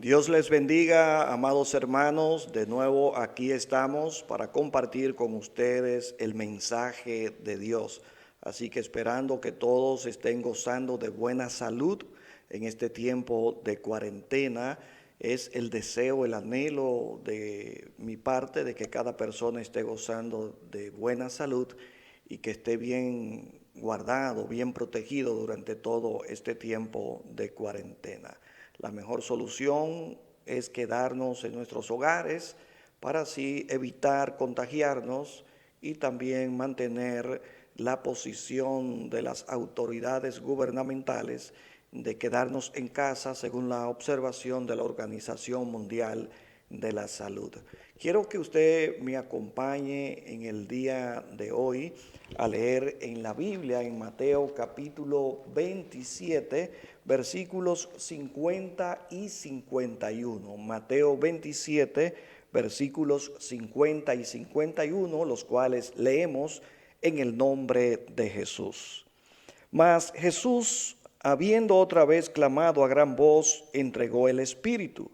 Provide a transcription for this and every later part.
Dios les bendiga, amados hermanos. De nuevo aquí estamos para compartir con ustedes el mensaje de Dios. Así que esperando que todos estén gozando de buena salud en este tiempo de cuarentena, es el deseo, el anhelo de mi parte de que cada persona esté gozando de buena salud y que esté bien guardado, bien protegido durante todo este tiempo de cuarentena. La mejor solución es quedarnos en nuestros hogares para así evitar contagiarnos y también mantener la posición de las autoridades gubernamentales de quedarnos en casa según la observación de la Organización Mundial de la Salud. Quiero que usted me acompañe en el día de hoy a leer en la Biblia, en Mateo capítulo 27, versículos 50 y 51. Mateo 27, versículos 50 y 51, los cuales leemos en el nombre de Jesús. Mas Jesús, habiendo otra vez clamado a gran voz, entregó el Espíritu.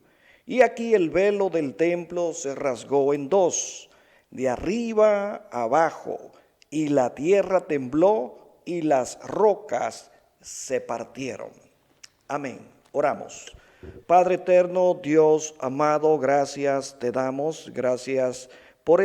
Y aquí el velo del templo se rasgó en dos, de arriba a abajo, y la tierra tembló y las rocas se partieron. Amén. Oramos. Padre eterno, Dios amado, gracias te damos, gracias por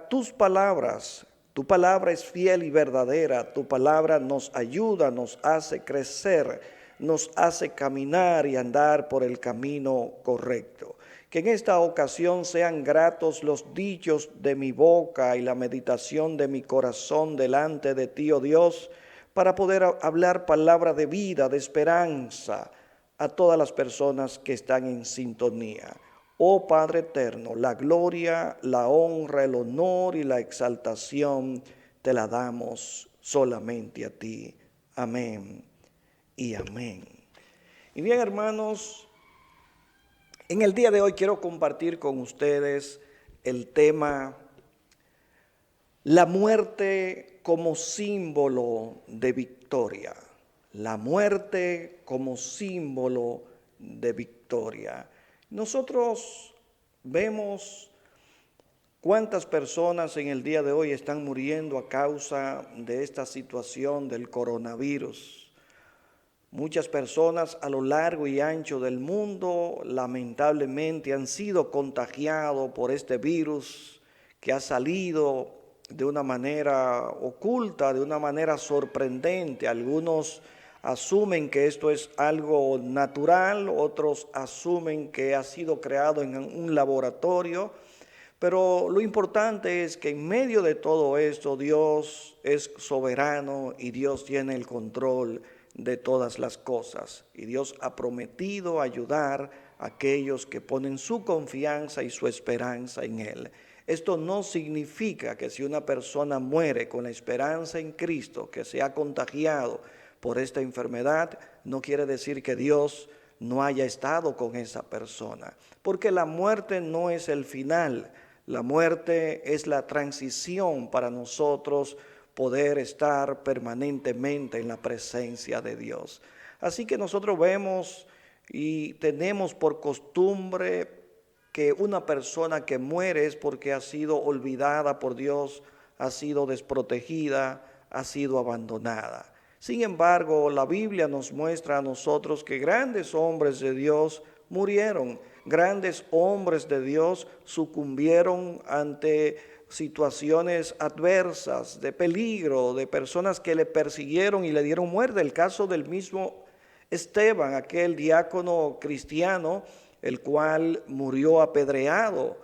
tus palabras. Tu palabra es fiel y verdadera, tu palabra nos ayuda, nos hace crecer, nos hace caminar y andar por el camino correcto. Que en esta ocasión sean gratos los dichos de mi boca y la meditación de mi corazón delante de ti, oh Dios, para poder hablar palabra de vida, de esperanza a todas las personas que están en sintonía. Oh Padre eterno, la gloria, la honra, el honor y la exaltación te la damos solamente a ti. Amén y amén. Y bien, hermanos, en el día de hoy quiero compartir con ustedes el tema la muerte como símbolo de victoria. La muerte como símbolo de victoria. Nosotros vemos cuántas personas en el día de hoy están muriendo a causa de esta situación del coronavirus. Muchas personas a lo largo y ancho del mundo lamentablemente han sido contagiados por este virus que ha salido de una manera oculta, de una manera sorprendente. Algunos asumen que esto es algo natural, otros asumen que ha sido creado en un laboratorio, pero lo importante es que en medio de todo esto Dios es soberano y Dios tiene el control de todas las cosas. Y Dios ha prometido ayudar a aquellos que ponen su confianza y su esperanza en Él. Esto no significa que si una persona muere con la esperanza en Cristo, que se ha contagiado por esta enfermedad, no quiere decir que Dios no haya estado con esa persona, porque la muerte no es el final, la muerte es la transición para nosotros poder estar permanentemente en la presencia de Dios. Así que nosotros vemos y tenemos por costumbre que una persona que muere es porque ha sido olvidada por Dios, ha sido desprotegida, ha sido abandonada. Sin embargo, la Biblia nos muestra a nosotros que grandes hombres de Dios murieron, grandes hombres de Dios sucumbieron ante situaciones adversas, de peligro, de personas que le persiguieron y le dieron muerte. El caso del mismo Esteban, aquel diácono cristiano, el cual murió apedreado.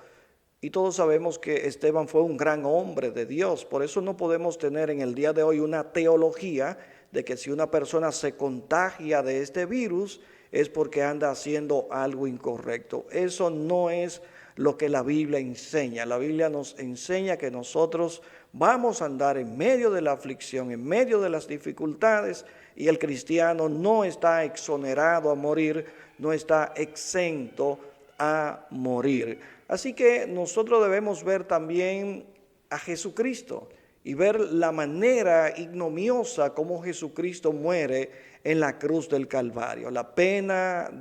Y todos sabemos que Esteban fue un gran hombre de Dios. Por eso no podemos tener en el día de hoy una teología de que si una persona se contagia de este virus es porque anda haciendo algo incorrecto. Eso no es lo que la Biblia enseña. La Biblia nos enseña que nosotros vamos a andar en medio de la aflicción, en medio de las dificultades, y el cristiano no está exonerado a morir, no está exento a morir. Así que nosotros debemos ver también a Jesucristo. y ver la manera ignominiosa como Jesucristo muere en la cruz del Calvario. La pena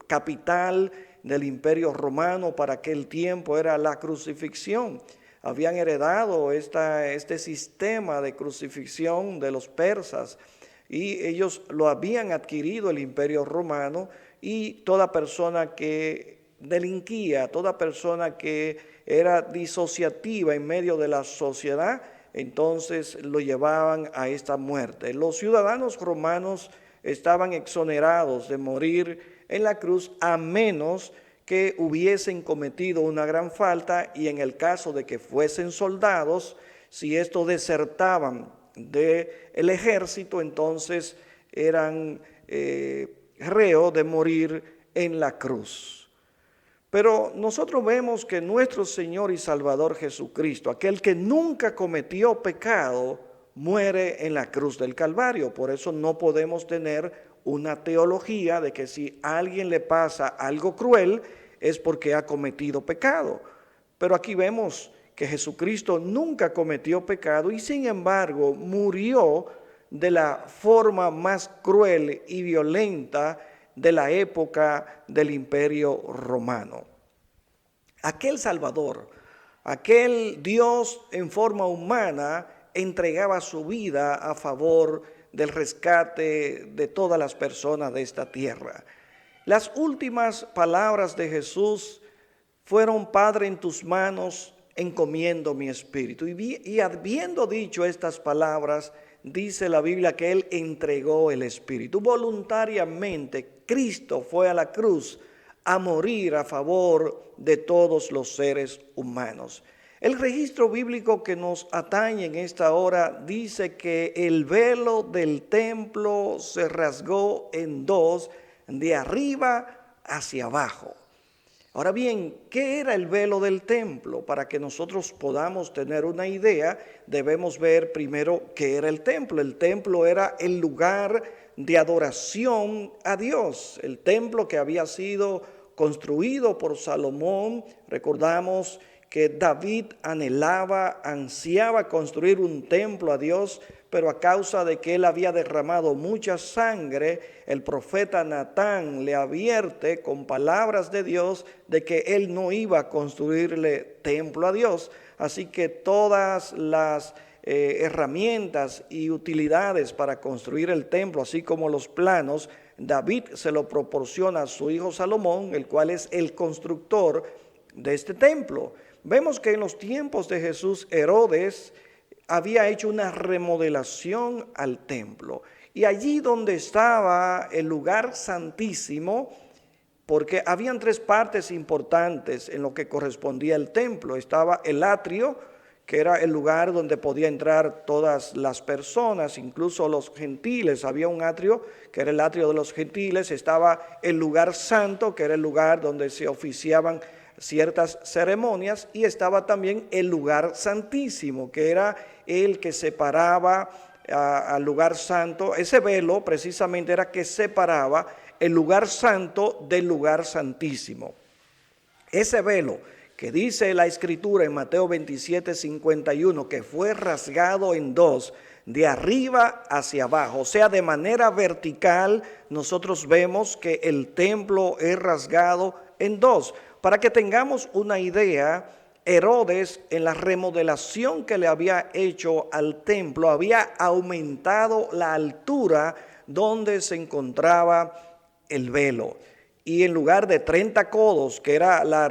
capital del Imperio Romano para aquel tiempo era la crucifixión. Habían heredado este sistema de crucifixión de los persas y ellos lo habían adquirido el Imperio Romano, y toda persona que delinquía, toda persona que era disociativa en medio de la sociedad, entonces lo llevaban a esta muerte. Los ciudadanos romanos estaban exonerados de morir en la cruz a menos que hubiesen cometido una gran falta, y en el caso de que fuesen soldados, si estos desertaban del ejército, entonces eran reo de morir en la cruz. Pero nosotros vemos que nuestro Señor y Salvador Jesucristo, aquel que nunca cometió pecado, muere en la cruz del Calvario. Por eso no podemos tener una teología de que si a alguien le pasa algo cruel es porque ha cometido pecado. Pero aquí vemos que Jesucristo nunca cometió pecado y sin embargo murió de la forma más cruel y violenta de la época del Imperio Romano. Aquel Salvador, aquel Dios en forma humana, entregaba su vida a favor del rescate de todas las personas de esta tierra. Las últimas palabras de Jesús fueron: Padre, en tus manos encomiendo mi espíritu. Y habiendo dicho estas palabras, dice la Biblia que Él entregó el espíritu. Voluntariamente Cristo fue a la cruz a morir a favor de todos los seres humanos. El registro bíblico que nos atañe en esta hora dice que el velo del templo se rasgó en dos, de arriba hacia abajo. Ahora bien, ¿qué era el velo del templo? Para que nosotros podamos tener una idea, debemos ver primero qué era el templo. El templo era el lugar de adoración a Dios. El templo que había sido construido por Salomón. Recordamos que David ansiaba construir un templo a Dios, pero a causa de que él había derramado mucha sangre, el profeta Natán le advierte con palabras de Dios de que él no iba a construirle templo a Dios. Así que todas las herramientas y utilidades para construir el templo, así como los planos, David se lo proporciona a su hijo Salomón, el cual es el constructor de este templo. Vemos que en los tiempos de Jesús, Herodes había hecho una remodelación al templo. Y allí donde estaba el lugar santísimo, porque habían tres partes importantes en lo que correspondía al templo. Estaba el atrio, que era el lugar donde podía entrar todas las personas, incluso los gentiles. Había un atrio, que era el atrio de los gentiles. Estaba el lugar santo, que era el lugar donde se oficiaban ciertas ceremonias, y estaba también el lugar santísimo, que era el que separaba al lugar santo. Ese velo precisamente era que separaba el lugar santo del lugar santísimo. Ese velo que dice la Escritura en Mateo 27:51, que fue rasgado en dos, de arriba hacia abajo, o sea, de manera vertical. Nosotros vemos que el templo es rasgado en dos. Para que tengamos una idea, Herodes, en la remodelación que le había hecho al templo, había aumentado la altura donde se encontraba el velo. Y en lugar de 30 codos, que era la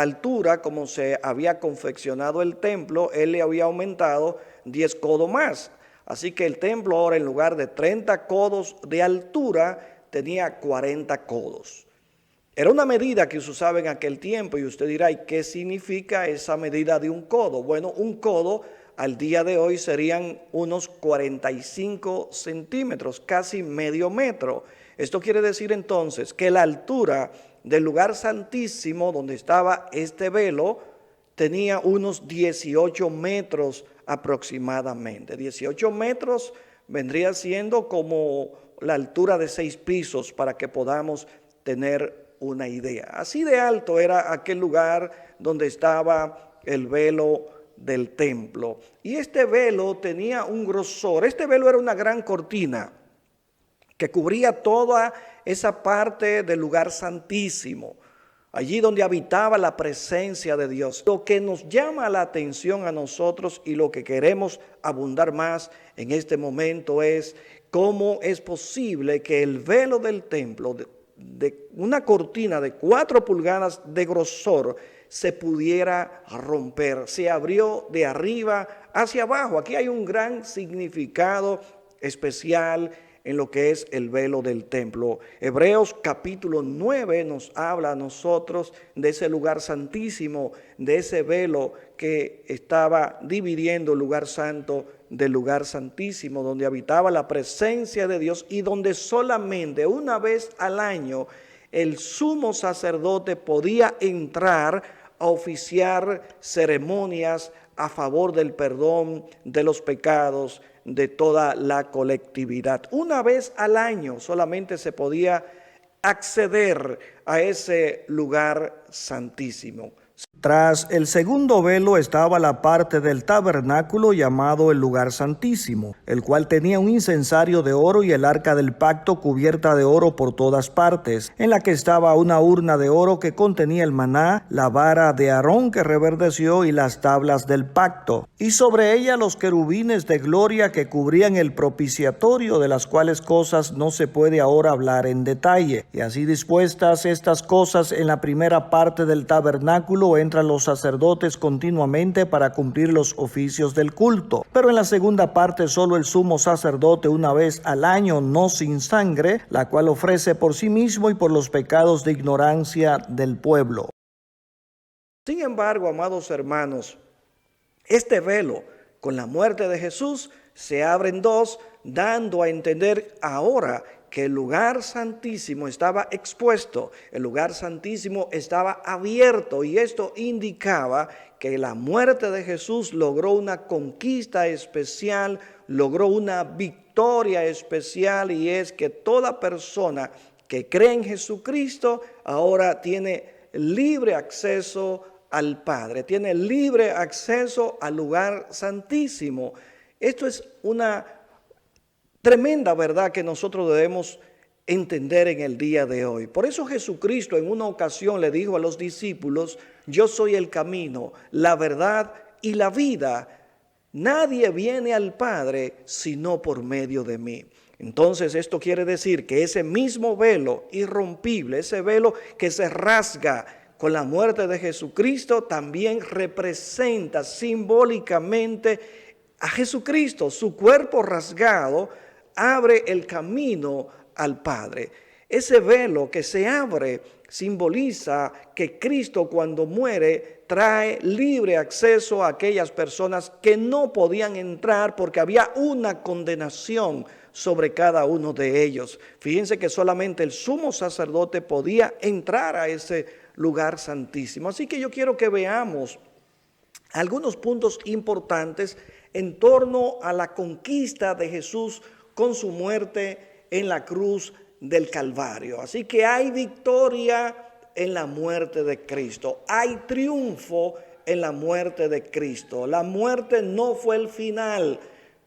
altura como se había confeccionado el templo, él le había aumentado 10 codos más. Así que el templo ahora, en lugar de 30 codos de altura, tenía 40 codos. Era una medida que se usaba en aquel tiempo, y usted dirá: ¿y qué significa esa medida de un codo? Bueno, un codo al día de hoy serían unos 45 centímetros, casi medio metro. Esto quiere decir entonces que la altura del lugar santísimo donde estaba este velo tenía unos 18 metros aproximadamente. 18 metros vendría siendo como la altura de 6 pisos, para que podamos tener una idea. Así de alto era aquel lugar donde estaba el velo del templo. Y este velo tenía un grosor. Este velo era una gran cortina que cubría toda esa parte del lugar santísimo, allí donde habitaba la presencia de Dios. Lo que nos llama la atención a nosotros y lo que queremos abundar más en este momento es cómo es posible que el velo del templo, de una cortina de 4 pulgadas de grosor, se pudiera romper. Se abrió de arriba hacia abajo. Aquí hay un gran significado especial en lo que es el velo del templo. Hebreos capítulo 9 nos habla a nosotros de ese lugar santísimo, de ese velo que estaba dividiendo el lugar santo del lugar santísimo, donde habitaba la presencia de Dios y donde solamente una vez al año el sumo sacerdote podía entrar a oficiar ceremonias a favor del perdón de los pecados de toda la colectividad. Una vez al año solamente se podía acceder a ese lugar santísimo. Tras el segundo velo estaba la parte del tabernáculo llamado el lugar santísimo, el cual tenía un incensario de oro y el arca del pacto cubierta de oro por todas partes, en la que estaba una urna de oro que contenía el maná, la vara de Aarón que reverdeció y las tablas del pacto, y sobre ella los querubines de gloria que cubrían el propiciatorio, de las cuales cosas no se puede ahora hablar en detalle. Y así dispuestas estas cosas en la primera parte del tabernáculo, entran los sacerdotes continuamente para cumplir los oficios del culto. Pero en la segunda parte solo el sumo sacerdote una vez al año, no sin sangre, la cual ofrece por sí mismo y por los pecados de ignorancia del pueblo. Sin embargo, amados hermanos, este velo con la muerte de Jesús se abre en dos, dando a entender ahora que el lugar santísimo estaba expuesto, el lugar santísimo estaba abierto, y esto indicaba que la muerte de Jesús logró una conquista especial, logró una victoria especial, y es que toda persona que cree en Jesucristo ahora tiene libre acceso al Padre, tiene libre acceso al lugar santísimo. Esto es una tremenda verdad que nosotros debemos entender en el día de hoy. Por eso Jesucristo en una ocasión le dijo a los discípulos: yo soy el camino, la verdad y la vida. Nadie viene al Padre sino por medio de mí. Entonces esto quiere decir que ese mismo velo irrompible, ese velo que se rasga con la muerte de Jesucristo, también representa simbólicamente a Jesucristo. Su cuerpo rasgado abre el camino al Padre. Ese velo que se abre simboliza que Cristo, cuando muere, trae libre acceso a aquellas personas que no podían entrar porque había una condenación sobre cada uno de ellos. Fíjense que solamente el sumo sacerdote podía entrar a ese lugar santísimo. Así que yo quiero que veamos algunos puntos importantes en torno a la conquista de Jesús con su muerte en la cruz del Calvario. Así que hay victoria en la muerte de Cristo. Hay triunfo en la muerte de Cristo. La muerte no fue el final,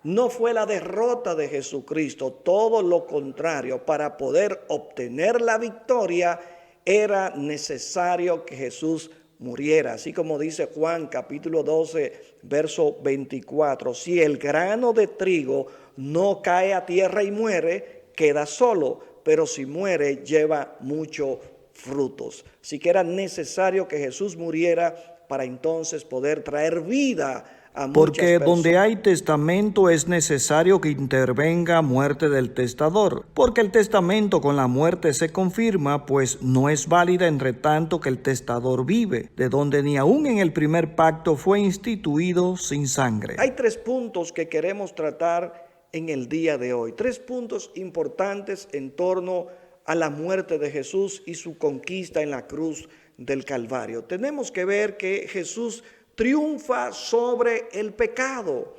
no fue la derrota de Jesucristo. Todo lo contrario, para poder obtener la victoria era necesario que Jesús muriera. Así como dice Juan capítulo 12, verso 24. Si el grano de trigo no cae a tierra y muere, queda solo, pero si muere, lleva muchos frutos. Así que era necesario que Jesús muriera para entonces poder traer vida a muchas Porque personas. donde hay testamento es necesario que intervenga muerte del testador, porque el testamento con la muerte se confirma, pues no es válida entre tanto que el testador vive, de donde ni aun en el primer pacto fue instituido sin sangre. Hay 3 puntos que queremos tratar en el día de hoy, 3 puntos importantes en torno a la muerte de Jesús y su conquista en la cruz del Calvario. Tenemos que ver que Jesús triunfa sobre el pecado.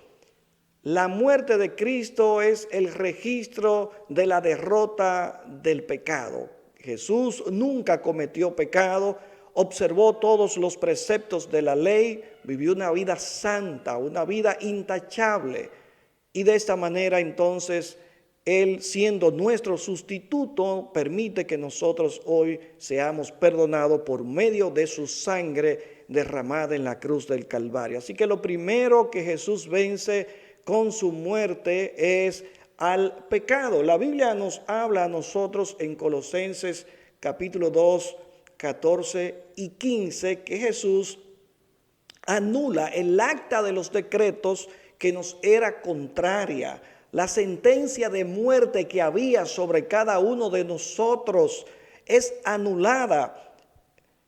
La muerte de Cristo es el registro de la derrota del pecado. Jesús nunca cometió pecado, observó todos los preceptos de la ley, vivió una vida santa, una vida intachable. Y de esta manera entonces Él, siendo nuestro sustituto, permite que nosotros hoy seamos perdonados por medio de su sangre derramada en la cruz del Calvario. Así que lo primero que Jesús vence con su muerte es al pecado. La Biblia nos habla a nosotros en Colosenses capítulo 2, 14 y 15 que Jesús anula el acta de los decretos que nos era contraria. La sentencia de muerte que había sobre cada uno de nosotros es anulada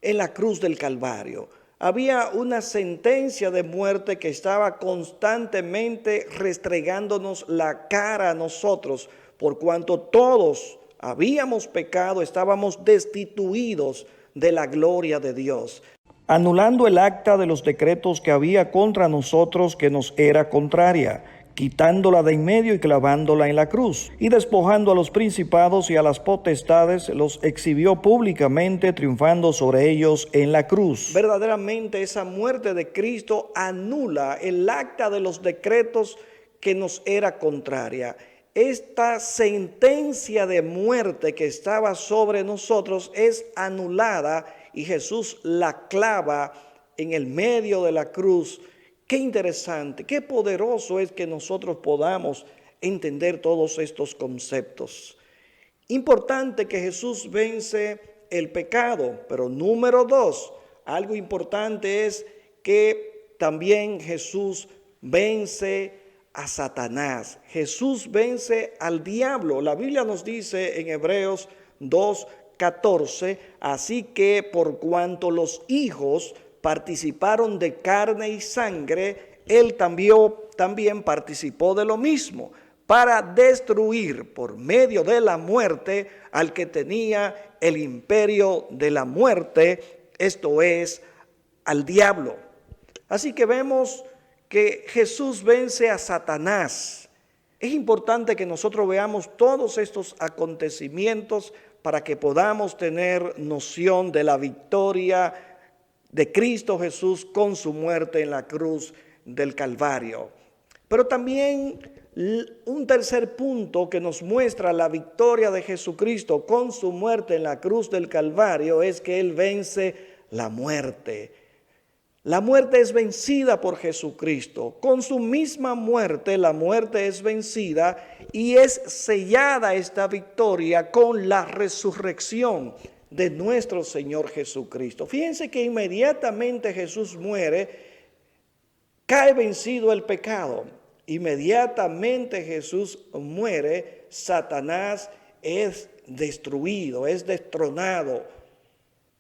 en la cruz del Calvario. Había una sentencia de muerte que estaba constantemente restregándonos la cara a nosotros, por cuanto todos habíamos pecado, estábamos destituidos de la gloria de Dios, anulando el acta de los decretos que había contra nosotros que nos era contraria, quitándola de en medio y clavándola en la cruz, y despojando a los principados y a las potestades, los exhibió públicamente, triunfando sobre ellos en la cruz. Verdaderamente esa muerte de Cristo anula el acta de los decretos que nos era contraria. Esta sentencia de muerte que estaba sobre nosotros es anulada y Jesús la clava en el medio de la cruz. Qué interesante, qué poderoso es que nosotros podamos entender todos estos conceptos. Importante que Jesús vence el pecado, pero número 2, algo importante es que también Jesús vence a Satanás. Jesús vence al diablo. La Biblia nos dice en Hebreos 2:14, así que por cuanto los hijos participaron de carne y sangre, Él también participó de lo mismo, para destruir por medio de la muerte al que tenía el imperio de la muerte, esto es, al diablo. Así que vemos que Jesús vence a Satanás. Es importante que nosotros veamos todos estos acontecimientos para que podamos tener noción de la victoria de Cristo Jesús con su muerte en la cruz del Calvario. Pero también un tercer punto que nos muestra la victoria de Jesucristo con su muerte en la cruz del Calvario es que Él vence la muerte. La muerte es vencida por Jesucristo. Con su misma muerte, la muerte es vencida y es sellada esta victoria con la resurrección de nuestro Señor Jesucristo. Fíjense que inmediatamente Jesús muere, cae vencido el pecado. Inmediatamente Jesús muere, Satanás es destruido, es destronado.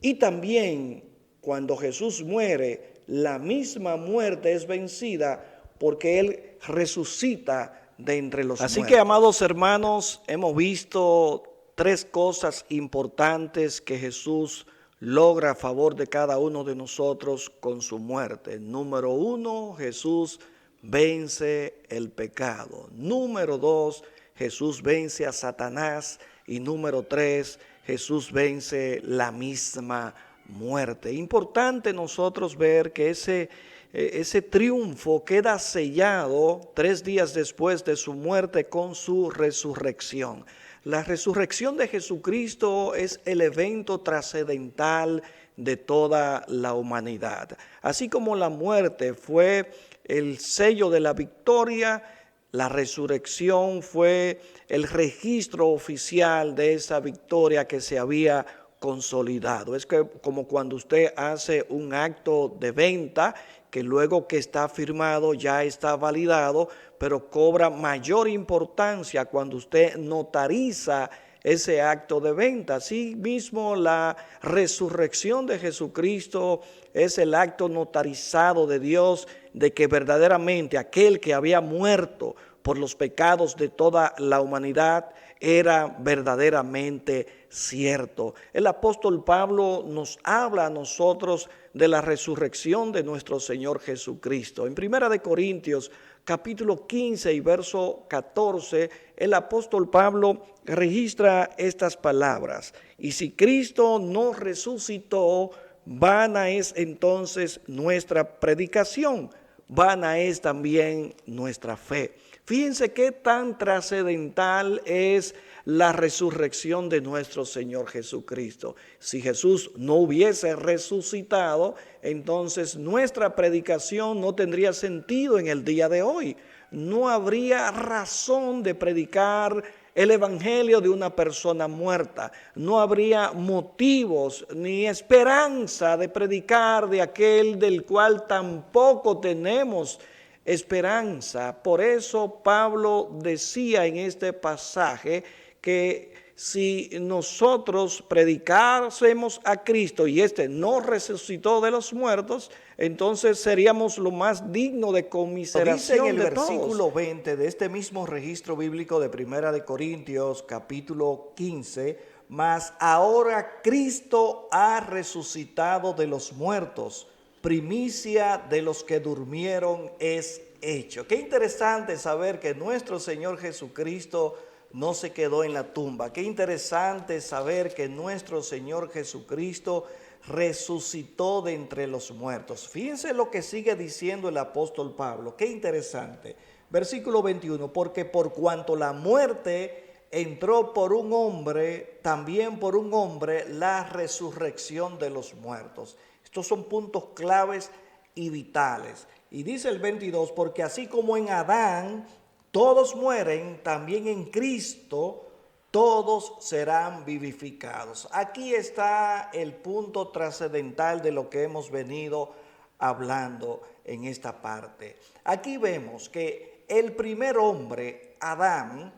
Y también cuando Jesús muere, la misma muerte es vencida porque Él resucita de entre los muertos. Así que, amados hermanos, hemos visto 3 cosas importantes que Jesús logra a favor de cada uno de nosotros con su muerte. Número 1, Jesús vence el pecado. Número 2, Jesús vence a Satanás. Y número 3, Jesús vence la misma muerte. Importante nosotros ver que ese triunfo queda sellado 3 días después de su muerte con su resurrección. La resurrección de Jesucristo es el evento trascendental de toda la humanidad. Así como la muerte fue el sello de la victoria, la resurrección fue el registro oficial de esa victoria que se había consolidado. Es que como cuando usted hace un acto de venta que luego que está firmado ya está validado, pero cobra mayor importancia cuando usted notariza ese acto de venta. Así mismo la resurrección de Jesucristo es el acto notarizado de Dios de que verdaderamente aquel que había muerto por los pecados de toda la humanidad era verdaderamente cierto. El apóstol Pablo nos habla a nosotros de la resurrección de nuestro Señor Jesucristo. En 1 Corintios capítulo 15 y verso 14, el apóstol Pablo registra estas palabras: y si Cristo no resucitó, vana es entonces nuestra predicación, vana es también nuestra fe. Fíjense qué tan trascendental es la resurrección de nuestro Señor Jesucristo. Si Jesús no hubiese resucitado, entonces nuestra predicación no tendría sentido en el día de hoy. No habría razón de predicar el evangelio de una persona muerta. No habría motivos ni esperanza de predicar de aquel del cual tampoco tenemos esperanza. Por eso Pablo decía en este pasaje que si nosotros predicásemos a Cristo y éste no resucitó de los muertos, entonces seríamos lo más digno de conmiseración Dice en el de versículo todos. 20 de este mismo registro bíblico de Primera de Corintios, capítulo 15, mas ahora Cristo ha resucitado de los muertos, primicia de los que durmieron es hecho. Qué interesante saber que nuestro Señor Jesucristo no se quedó en la tumba. Qué interesante saber que nuestro Señor Jesucristo resucitó de entre los muertos. Fíjense lo que sigue diciendo el apóstol Pablo. Qué interesante. Versículo 21, porque por cuanto la muerte entró por un hombre, también por un hombre la resurrección de los muertos. Estos son puntos claves y vitales. Y dice el 22, porque así como en Adán todos mueren, también en Cristo todos serán vivificados. Aquí está el punto trascendental de lo que hemos venido hablando en esta parte. Aquí vemos que el primer hombre, Adán,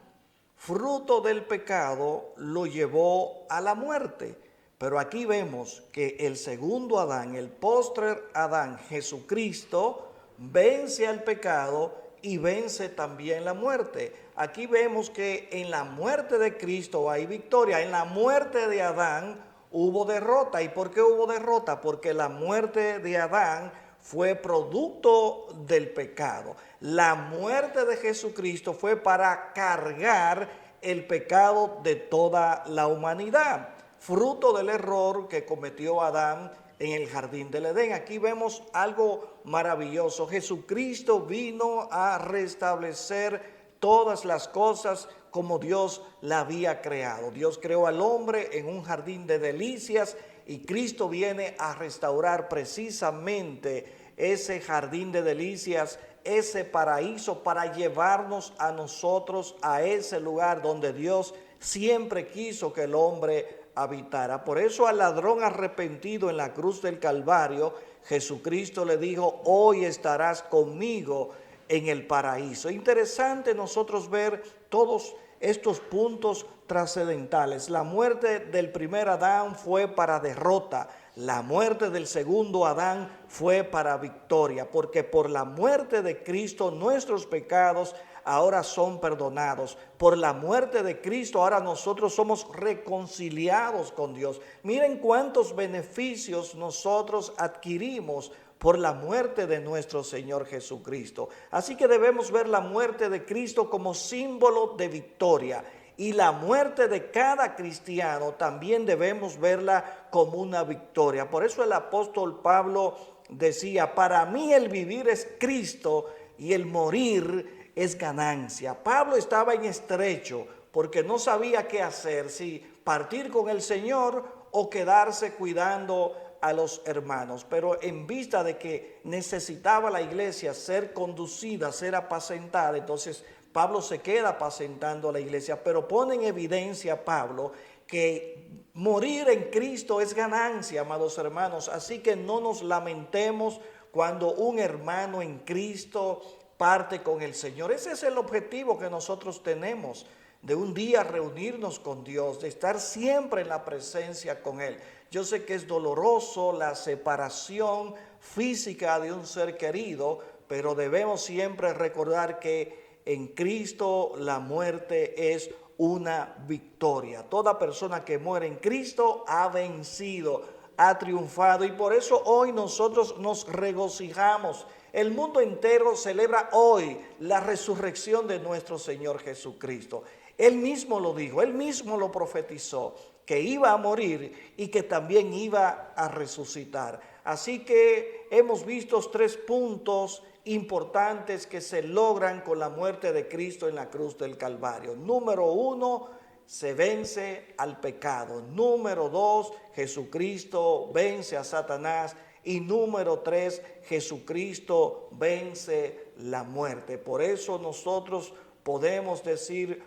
fruto del pecado, lo llevó a la muerte. Pero aquí vemos que el segundo Adán, el postrer Adán, Jesucristo, vence al pecado y vence también la muerte. Aquí vemos que en la muerte de Cristo hay victoria. En la muerte de Adán hubo derrota. ¿Y por qué hubo derrota? Porque la muerte de Adán fue producto del pecado. La muerte de Jesucristo fue para cargar el pecado de toda la humanidad, fruto del error que cometió Adán en el jardín del Edén. Aquí vemos algo maravilloso. Jesucristo vino a restablecer todas las cosas como Dios la había creado. Dios creó al hombre en un jardín de delicias y Cristo viene a restaurar precisamente ese jardín de delicias, ese paraíso, para llevarnos a nosotros a ese lugar donde Dios siempre quiso que el hombre habitara. Por eso al ladrón arrepentido en la cruz del Calvario, Jesucristo le dijo, hoy estarás conmigo en el paraíso. Interesante nosotros ver todos estos puntos trascendentales. La muerte del primer Adán fue para derrota. La muerte del segundo Adán fue para victoria, porque por la muerte de Cristo nuestros pecados ahora son perdonados. Por la muerte de Cristo ahora nosotros somos reconciliados con Dios. Miren cuántos beneficios nosotros adquirimos por la muerte de nuestro Señor Jesucristo. Así que debemos ver la muerte de Cristo como símbolo de victoria. Y la muerte de cada cristiano también debemos verla como una victoria. Por eso el apóstol Pablo decía, para mí el vivir es Cristo y el morir es ganancia. Pablo estaba en estrecho porque no sabía qué hacer, si partir con el Señor o quedarse cuidando a los hermanos. Pero en vista de que necesitaba la iglesia ser conducida, ser apacentada, entonces Pablo se queda apacentando a la iglesia, pero pone en evidencia Pablo que morir en Cristo es ganancia, amados hermanos. Así que no nos lamentemos cuando un hermano en Cristo parte con el Señor. Ese es el objetivo que nosotros tenemos, de un día reunirnos con Dios, de estar siempre en la presencia con Él. Yo sé que es doloroso la separación física de un ser querido, pero debemos siempre recordar que en Cristo la muerte es una victoria. Toda persona que muere en Cristo ha vencido, ha triunfado, y por eso hoy nosotros nos regocijamos. El mundo entero celebra hoy la resurrección de nuestro Señor Jesucristo. Él mismo lo dijo, Él mismo lo profetizó. que iba a morir y que también iba a resucitar. Así que hemos visto 3 puntos importantes que se logran con la muerte de Cristo en la cruz del Calvario. Número 1, se vence al pecado. Número 2, Jesucristo vence a Satanás. Y número 3, Jesucristo vence la muerte. Por eso nosotros podemos decir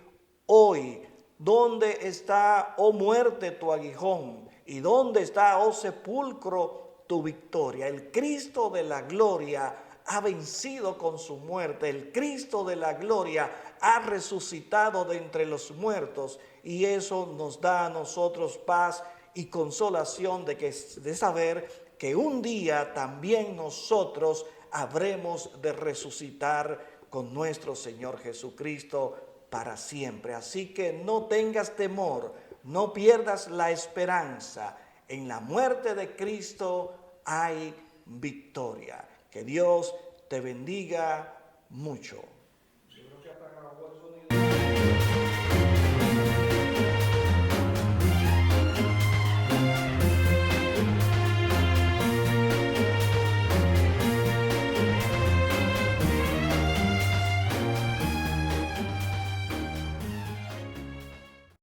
hoy, ¿dónde está, oh muerte, tu aguijón? ¿Y dónde está, oh sepulcro, tu victoria? El Cristo de la gloria ha vencido con su muerte. El Cristo de la gloria ha resucitado de entre los muertos, y eso nos da a nosotros paz y consolación de saber que un día también nosotros habremos de resucitar con nuestro Señor Jesucristo para siempre. Así que no tengas temor, no pierdas la esperanza. En la muerte de Cristo hay victoria. Que Dios te bendiga mucho.